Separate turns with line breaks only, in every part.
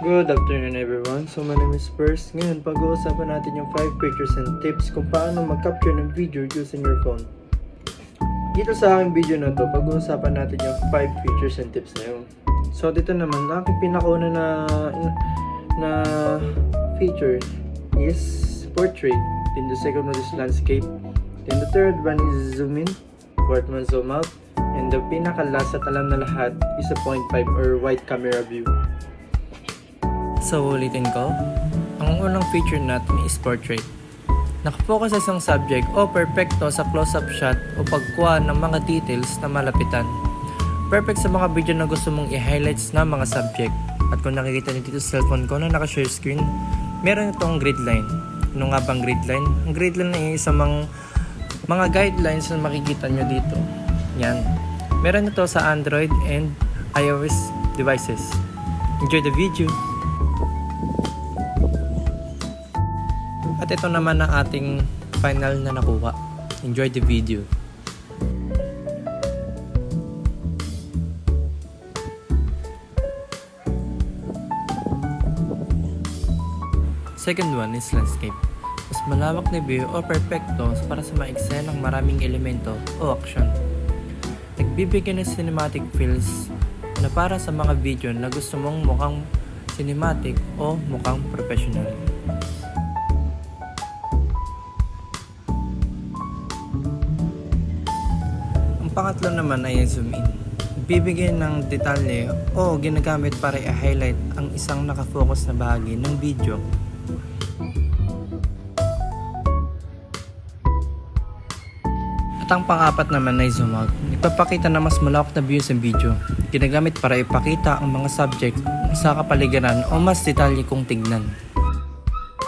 Good afternoon everyone. So my name is Spurs. Ngayon pag-uusapan natin yung 5 pictures and tips kung paano mag-capture ng video using your phone. Dito sa aking video na to, pag-uusapan natin yung 5 features and tips na yun. So dito naman, aking pinakauna na feature is portrait. Then the second one is landscape. Then the third one is zoom in. Fourth one zoom out. And the pinaka-last at alam na lahat is a 0.5 or wide camera view.
So ulitin ko, ang unang feature natin is portrait. Nakafocus sa isang subject o perfecto sa close-up shot o pagkuha ng mga details na malapitan. Perfect sa mga video na gusto mong i-highlights na mga subject. At kung nakikita niyo dito sa cellphone ko na naka-share screen, meron itong grid line. Ano nga bang grid line? Ang grid line ay isang mga guidelines na makikita nyo dito. Yan. Meron ito sa Android and iOS devices. Enjoy the video! At ito naman ang ating final na nakuha. Enjoy the video. Second one is landscape. Mas malawak na view o perfecto para sa maeksenang maraming elemento o action. Nagbibigay ng cinematic feels na para sa mga video na gusto mong mukhang cinematic o mukhang professional. Pangatlo naman ay zoom in. Bibigyan ng detalye o ginagamit para i-highlight ang isang nakafocus na bahagi ng video. At ang pang-apat naman ay zoom out. Nagpapakita na mas malawak na view sa video. Ginagamit para ipakita ang mga subject sa kapaligiran o mas detalye kung tignan.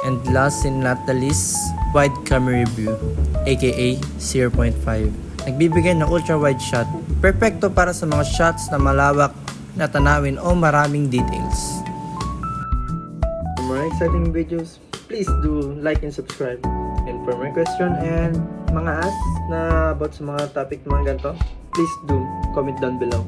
And last and not the least, wide camera view aka 0.5. Nagbibigay ng ultra-wide shot. Perfecto para sa mga shots na malawak na tanawin o maraming details.
For more exciting videos, please do like and subscribe. And for more question and mga asks na about sa mga topic mga ganito, please do comment down below.